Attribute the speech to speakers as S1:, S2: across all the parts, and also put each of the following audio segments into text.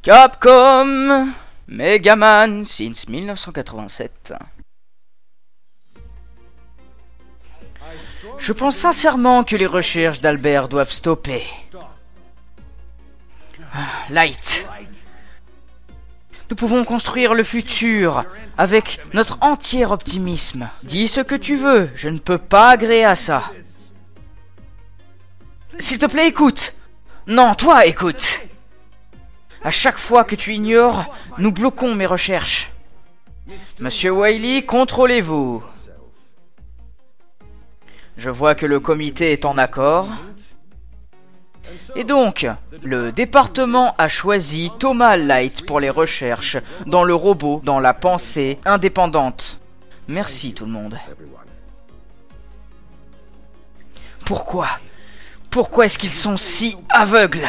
S1: Capcom Megaman since 1987. Je pense sincèrement que les recherches d'Albert doivent stopper. Light. Nous pouvons construire le futur avec notre entier optimisme. Dis ce que tu veux, je ne peux pas agréer à ça. S'il te plaît, écoute. Non, toi, écoute. À chaque fois que tu ignores, nous bloquons mes recherches. Monsieur Wily, contrôlez-vous. Je vois que le comité est en accord. Et donc, le département a choisi Thomas Light pour les recherches dans le robot, dans la pensée indépendante. Merci tout le monde. Pourquoi? Pourquoi est-ce qu'ils sont si aveugles?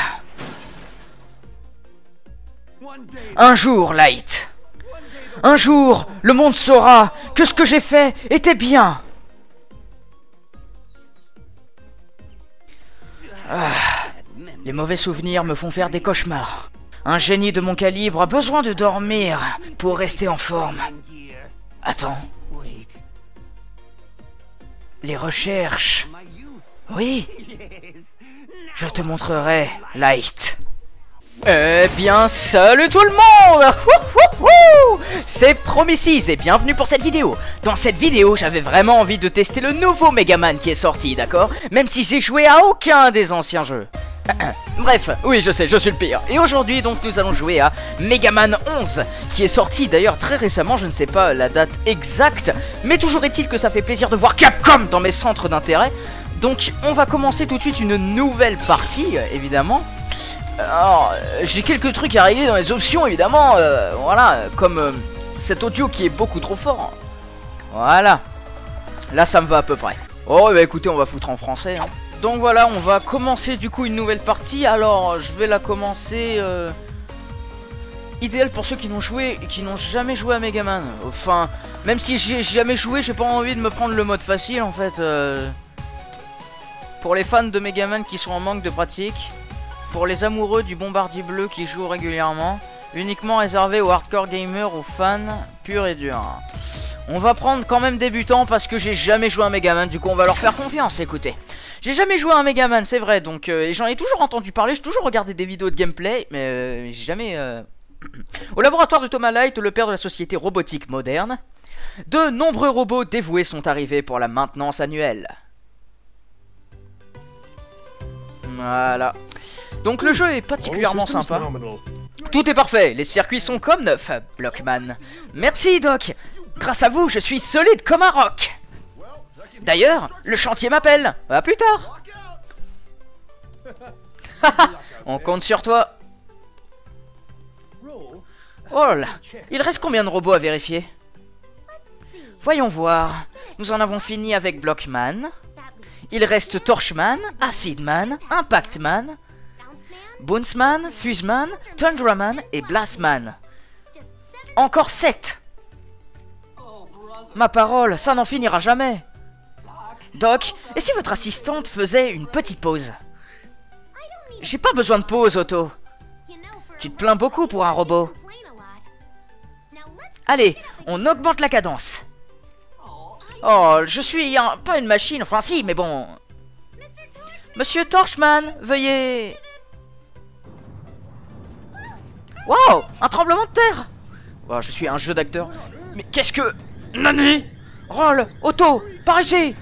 S1: Un jour, Light. Un jour, le monde saura que ce que j'ai fait était bien. Les mauvais souvenirs me font faire des cauchemars. Un génie de mon calibre a besoin de dormir pour rester en forme. Attends. Les recherches. Oui. Je te montrerai, Light. Eh bien, salut tout le monde! C'est Promises et bienvenue pour cette vidéo. Dans cette vidéo, j'avais vraiment envie de tester le nouveau Megaman qui est sorti, d'accord? Même si j'ai joué à aucun des anciens jeux. Bref, oui je sais, je suis le pire. Et aujourd'hui donc nous allons jouer à Megaman 11 qui est sorti d'ailleurs très récemment, je ne sais pas la date exacte. Mais toujours est-il que ça fait plaisir de voir Capcom dans mes centres d'intérêt. Donc on va commencer tout de suite une nouvelle partie évidemment. Alors j'ai quelques trucs à régler dans les options évidemment. Voilà, comme cet audio qui est beaucoup trop fort. Voilà. Là ça me va à peu près. Oh bah écoutez on va foutre en français hein. Donc voilà, on va commencer du coup une nouvelle partie. Alors, je vais la commencer idéal pour ceux qui n'ont jamais joué à Megaman. Enfin, même si j'ai jamais joué, j'ai pas envie de me prendre le mode facile en fait. Pour les fans de Megaman qui sont en manque de pratique, pour les amoureux du bombardier bleu qui jouent régulièrement, uniquement réservé aux hardcore gamers, aux fans purs et durs. On va prendre quand même débutant parce que j'ai jamais joué à Megaman, du coup on va leur faire confiance, écoutez. J'ai jamais joué à un Megaman, c'est vrai, donc et j'en ai toujours entendu parler, j'ai toujours regardé des vidéos de gameplay, mais j'ai jamais... Au laboratoire de Thomas Light, le père de la société robotique moderne, de nombreux robots dévoués sont arrivés pour la maintenance annuelle. Voilà. Donc le jeu est particulièrement sympa. Tout est parfait, les circuits sont comme neufs, Blockman. Merci Doc, grâce à vous, je suis solide comme un roc. D'ailleurs, le chantier m'appelle. À plus tard. On compte sur toi. Oh là, il reste combien de robots à vérifier? Voyons voir. Nous en avons fini avec Blockman. Il reste Torchman, Acidman, Impactman, Bounceman, Fuseman, Tundraman et Blastman. Encore 7. Ma parole, ça n'en finira jamais. Doc, et si votre assistante faisait une petite pause? J'ai pas besoin de pause, Otto. Tu te plains beaucoup pour un robot. Allez, on augmente la cadence. Oh, je suis pas une machine, enfin si, mais bon. Monsieur Torchman, veuillez... Wow, un tremblement de terre. Oh, je suis un jeu d'acteur. Mais qu'est-ce que... Nani? Roll, Otto, par ici.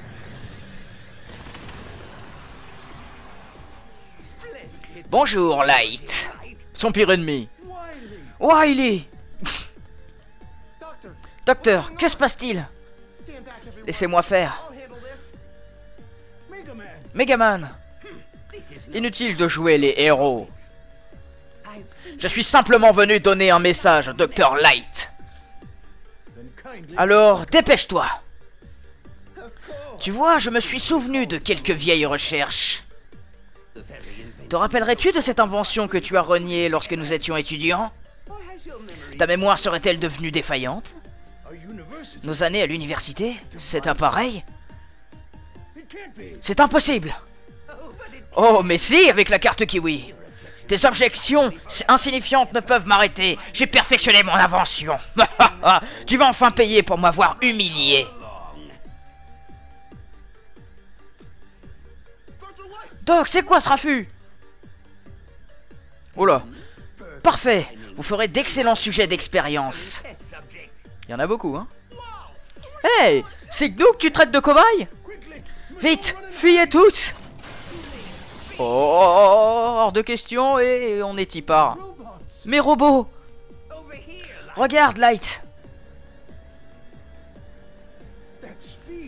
S1: Bonjour, Light. Son pire ennemi. Wily. Docteur, que se passe-t-il? Laissez-moi faire. Megaman. Inutile de jouer les héros. Je suis simplement venu donner un message, Dr. Light. Alors, dépêche-toi. Tu vois, je me suis souvenu de quelques vieilles recherches. Te rappellerais-tu de cette invention que tu as reniée lorsque nous étions étudiants? Ta mémoire serait-elle devenue défaillante? Nos années à l'université? C'est un pareil? C'est impossible! Oh, mais si, avec la carte Kiwi! Tes objections insignifiantes ne peuvent m'arrêter. J'ai perfectionné mon invention. Tu vas enfin payer pour m'avoir humilié. Doc, c'est quoi ce raffut? Oula. Parfait. Vous ferez d'excellents sujets d'expérience. Il y en a beaucoup, hein. Hey, c'est nous que tu traites de cobaye? Vite, fuyez tous. Oh, hors de question et on est y part. Mes robots. Regarde, Light.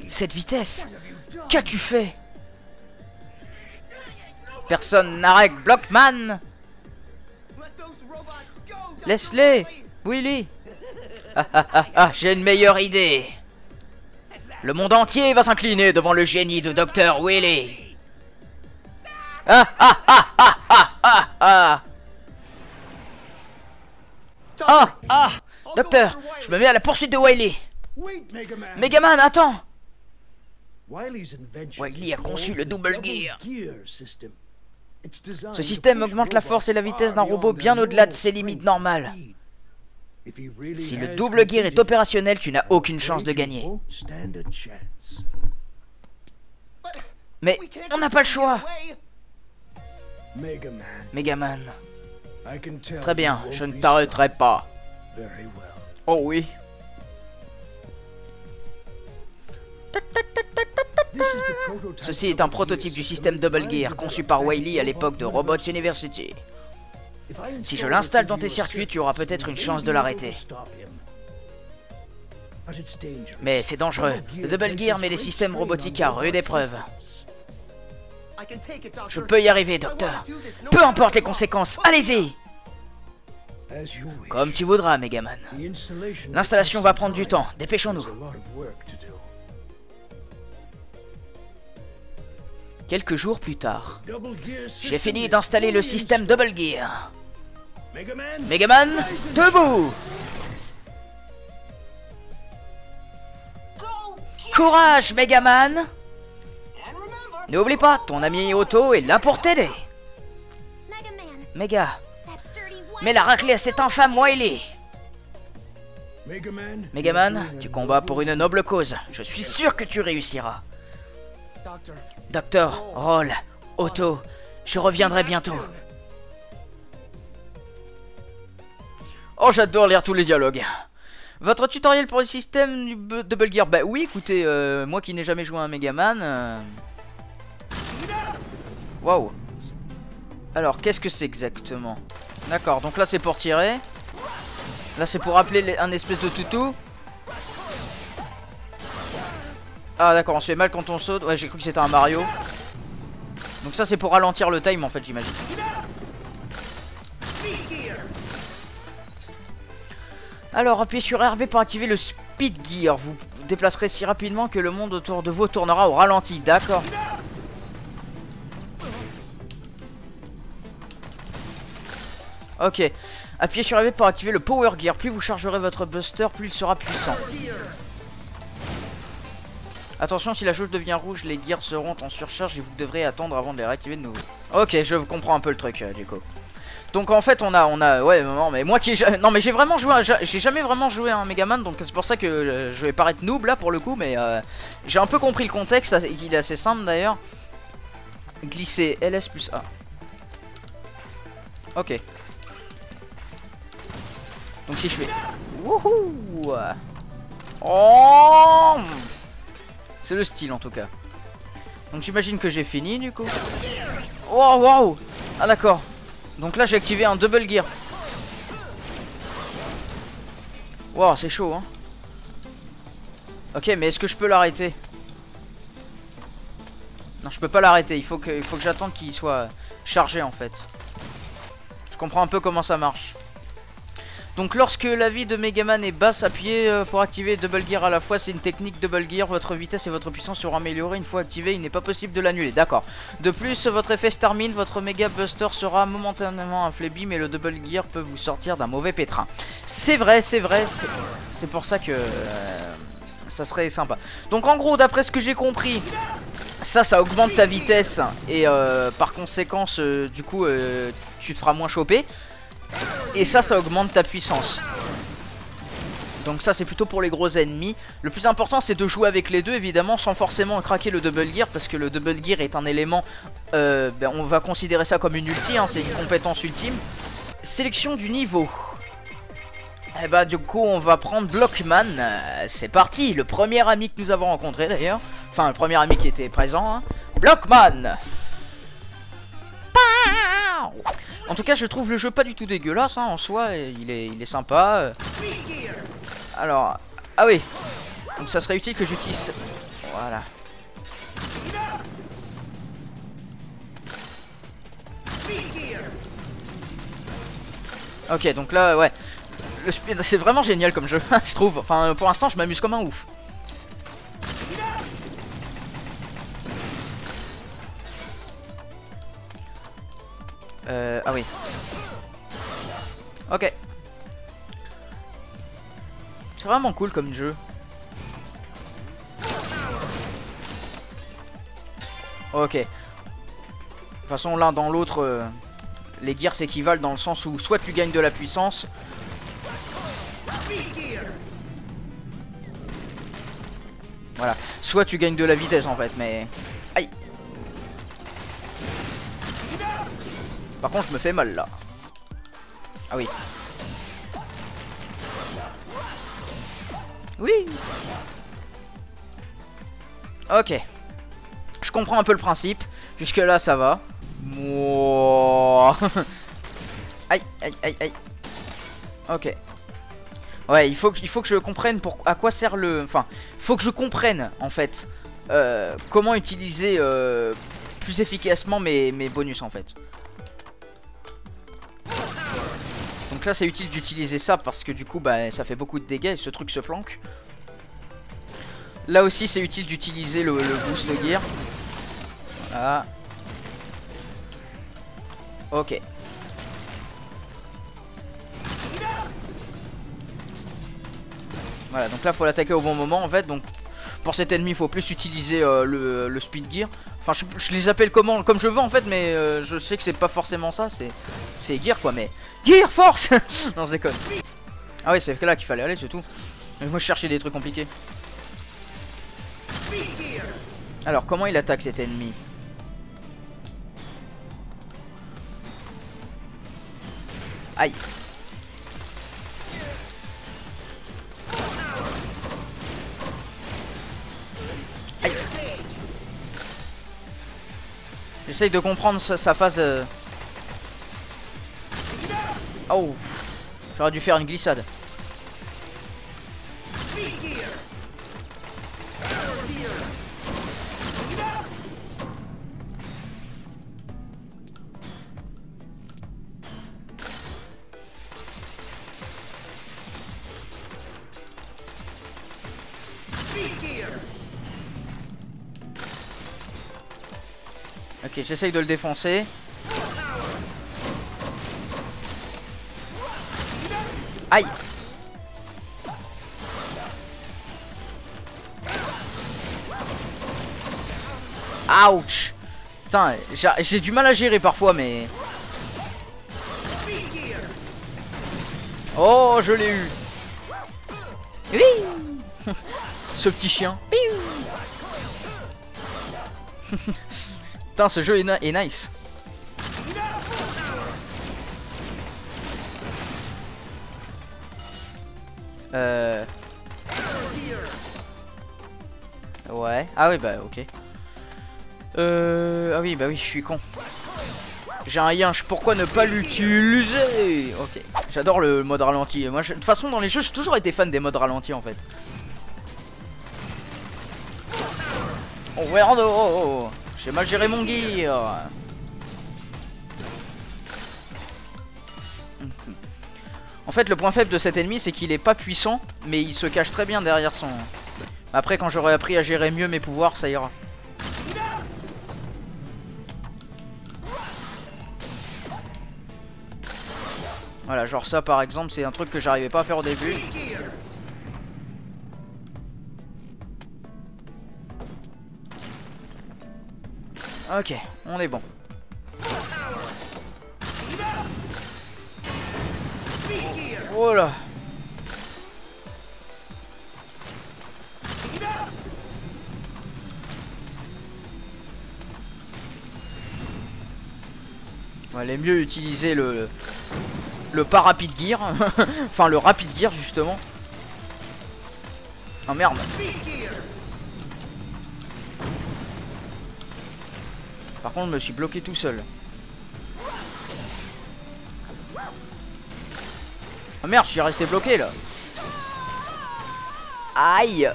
S1: Cette vitesse. Qu'as-tu fait? Personne n'arrête Blockman. Laisse-les, Willy. J'ai une meilleure idée. Le monde entier va s'incliner devant le génie de Dr. Willy. Docteur, je me mets à la poursuite de Wiley. Megaman, attends. Wiley a conçu le Double Gear. Ce système augmente la force et la vitesse d'un robot bien au-delà de ses limites normales. Si le Double Gear est opérationnel, tu n'as aucune chance de gagner. Mais on n'a pas le choix. Megaman. Très bien, je ne t'arrêterai pas. Oh oui. Ceci est un prototype du système Double Gear conçu par Wiley à l'époque de Robots University. Si je l'installe dans tes circuits, tu auras peut-être une chance de l'arrêter. Mais c'est dangereux. Le Double Gear met les systèmes robotiques à rude épreuve. Je peux y arriver, docteur. Peu importe les conséquences, allez-y. Comme tu voudras, Megaman. L'installation va prendre du temps, dépêchons-nous. Quelques jours plus tard, j'ai fini d'installer le système Double Gear. Megaman, debout! Courage, Megaman! N'oublie pas, ton ami Otto est là pour t'aider. Mega, mets la raclée à cet infâme Wiley. Megaman, tu combats pour une noble cause. Je suis sûr que tu réussiras. Docteur, Roll, Otto, je reviendrai bientôt. Oh, j'adore lire tous les dialogues. Votre tutoriel pour le système du Double Gear. Bah oui, écoutez, moi qui n'ai jamais joué à un Megaman. Waouh. Alors, qu'est-ce que c'est exactement? D'accord, donc là c'est pour tirer. Là c'est pour appeler un espèce de toutou. Ah d'accord, on se fait mal quand on saute. Ouais, j'ai cru que c'était un Mario. Donc ça c'est pour ralentir le time en fait, j'imagine. Alors appuyez sur RB pour activer le Speed Gear. Vous déplacerez si rapidement que le monde autour de vous tournera au ralenti. D'accord. Ok. Appuyez sur RB pour activer le Power Gear. Plus vous chargerez votre Buster, plus il sera puissant. Attention, si la jauge devient rouge, les gears seront en surcharge et vous devrez attendre avant de les réactiver de nouveau. Ok, je comprends un peu le truc du coup. Donc en fait on a ouais non mais moi qui non mais j'ai vraiment joué j'ai jamais vraiment joué à un Megaman, donc c'est pour ça que je vais paraître noob là pour le coup, mais j'ai un peu compris le contexte, il est assez simple d'ailleurs. Glisser LS plus A. Ok. Donc si je fais wouhou. Oh, c'est le style en tout cas. Donc j'imagine que j'ai fini du coup. Oh waouh. Ah d'accord. Donc là j'ai activé un Double Gear. Wow, c'est chaud hein. Ok, mais est-ce que je peux l'arrêter? Non, je peux pas l'arrêter, il faut que j'attende qu'il soit chargé en fait. Je comprends un peu comment ça marche. Donc lorsque la vie de Megaman est basse, appuyez pour activer Double Gear à la fois. C'est une technique Double Gear. Votre vitesse et votre puissance seront améliorées une fois activé. Il n'est pas possible de l'annuler. D'accord. De plus, votre effet se termine. Votre Mega Buster sera momentanément affaibli, mais le Double Gear peut vous sortir d'un mauvais pétrin. C'est vrai, c'est vrai. C'est pour ça que ça serait sympa. Donc en gros, d'après ce que j'ai compris, Ça augmente ta vitesse et par conséquence, du coup, tu te feras moins choper. Et ça augmente ta puissance. Donc ça c'est plutôt pour les gros ennemis. Le plus important c'est de jouer avec les deux évidemment, sans forcément craquer le double gear, parce que le double gear est un élément, on va considérer ça comme une ulti, hein, c'est une compétence ultime. Sélection du niveau. Et bah du coup on va prendre Blockman. C'est parti, le premier ami que nous avons rencontré d'ailleurs. Enfin le premier ami qui était présent, hein. Blockman. En tout cas je trouve le jeu pas du tout dégueulasse, hein, en soi, il est sympa. Alors, ah oui, donc ça serait utile que j'utilise. Voilà. Ok, donc là, ouais, le speed, c'est vraiment génial comme jeu, je trouve. Enfin, pour l'instant, je m'amuse comme un ouf. Ah oui. Ok. C'est vraiment cool comme jeu. Ok. De toute façon, l'un dans l'autre, les gears s'équivalent dans le sens où soit tu gagnes de la puissance. Voilà. Soit tu gagnes de la vitesse en fait, mais... Aïe. Par contre, je me fais mal là. Ah oui. Oui. Ok. Je comprends un peu le principe. Jusque là ça va. Mouah. Aïe aïe aïe aïe. Ok. Ouais, il faut que je comprenne à quoi sert le... Enfin, faut que je comprenne en fait comment utiliser plus efficacement mes bonus en fait. Donc là c'est utile d'utiliser ça parce que du coup bah, ça fait beaucoup de dégâts et ce truc se flanque. Là aussi c'est utile d'utiliser le boost de gear. Voilà. Ok. Voilà, donc là faut l'attaquer au bon moment en fait. Donc pour cet ennemi il faut plus utiliser le speed gear. Enfin je les appelle comme je veux en fait, mais je sais que c'est pas forcément ça, c'est gear quoi, mais gear force. Non je déconne. Ah oui c'est là qu'il fallait aller, c'est tout. Mais moi je cherchais des trucs compliqués. Alors comment il attaque cet ennemi? Aïe. Aïe. J'essaye de comprendre sa phase. Oh, j'aurais dû faire une glissade. Ok, j'essaye de le défoncer. Aïe. Ouch. Putain, j'ai du mal à gérer parfois, mais... Oh, je l'ai eu. Oui. Ce petit chien. Putain, ce jeu est nice. Ouais. Ah oui, bah ok. Ah oui, bah oui, je suis con. J'ai un yinche, pourquoi ne pas l'utiliser? Ok. J'adore le mode ralenti. Moi, de toute façon, dans les jeux, j'ai toujours été fan des modes ralentis en fait. Oh, ouais, oh. J'ai mal géré mon gear. En fait le point faible de cet ennemi c'est qu'il est pas puissant, mais il se cache très bien derrière son... Après quand j'aurai appris à gérer mieux mes pouvoirs ça ira. Voilà, genre ça par exemple c'est un truc que j'arrivais pas à faire au début. Ok, on est bon. Oh là. On allait mieux utiliser le pas rapid gear. Enfin le rapid gear justement. Oh merde. Par contre je me suis bloqué tout seul. Oh merde, je suis resté bloqué là. Aïe.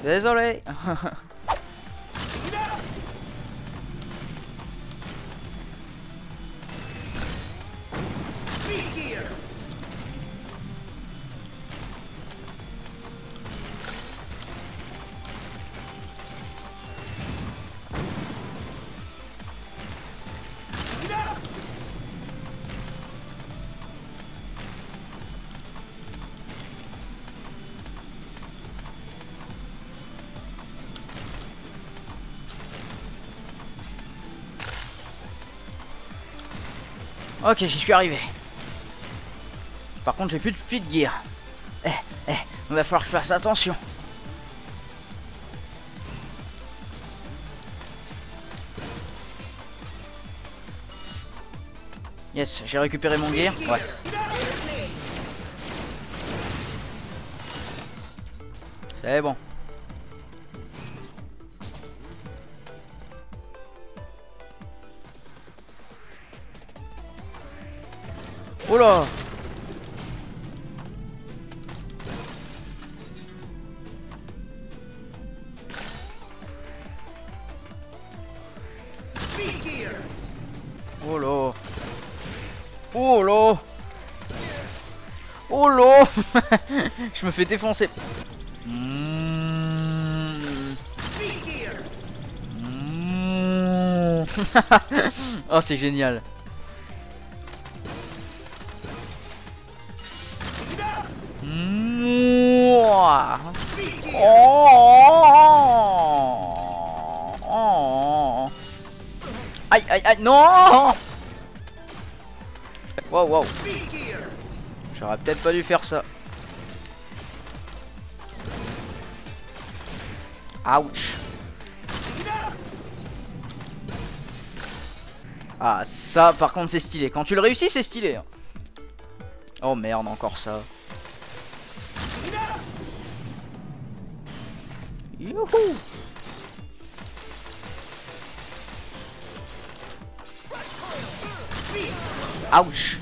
S1: Désolé. Ok, j'y suis arrivé. Par contre, j'ai plus de speed gear. Il va falloir que je fasse attention. Yes, j'ai récupéré mon gear. Ouais. C'est bon. Oh là. Oh là. Oh là. Oh là. Je me fais défoncer. Oh c'est génial. Oh. Aïe aïe aïe non. Wow wow. J'aurais peut-être pas dû faire ça. Ouch. Ah ça par contre c'est stylé. Quand tu le réussis c'est stylé. Oh merde encore ça. Youhou. Ouch.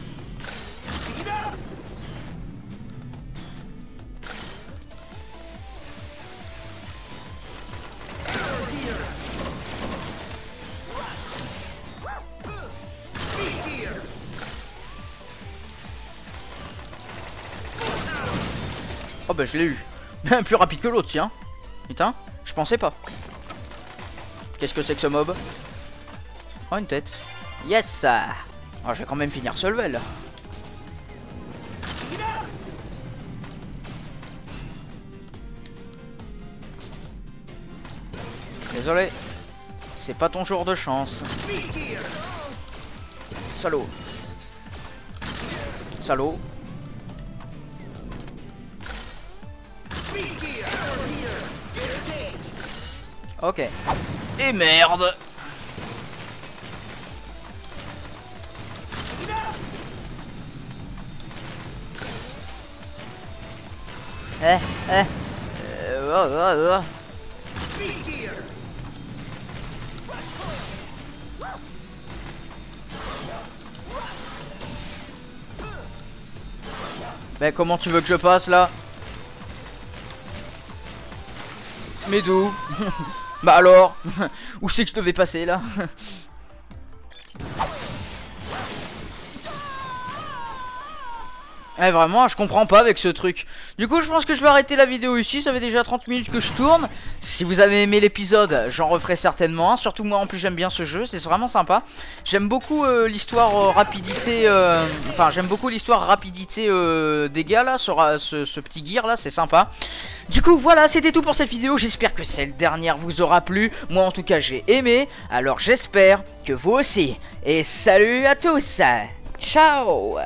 S1: Oh bah je l'ai eu. Plus rapide que l'autre tiens. Putain, je pensais pas. Qu'est-ce que c'est que ce mob? Oh une tête. Yes. Oh, je vais quand même finir ce level. Désolé. C'est pas ton jour de chance. Salaud. Salaud. Ok. Et merde. Mais comment tu veux que je passe là? Mais d'où? Bah alors? Où c'est que je devais passer là? Ouais, vraiment, je comprends pas avec ce truc. Du coup, je pense que je vais arrêter la vidéo ici. Ça fait déjà 30 minutes que je tourne. Si vous avez aimé l'épisode, j'en referai certainement un. Surtout moi, en plus, j'aime bien ce jeu. C'est vraiment sympa. J'aime beaucoup l'histoire rapidité. Enfin, j'aime beaucoup l'histoire rapidité dégâts là. Ce petit gear là, c'est sympa. Du coup, voilà, c'était tout pour cette vidéo. J'espère que cette dernière vous aura plu. Moi, en tout cas, j'ai aimé. Alors, j'espère que vous aussi. Et salut à tous. Ciao.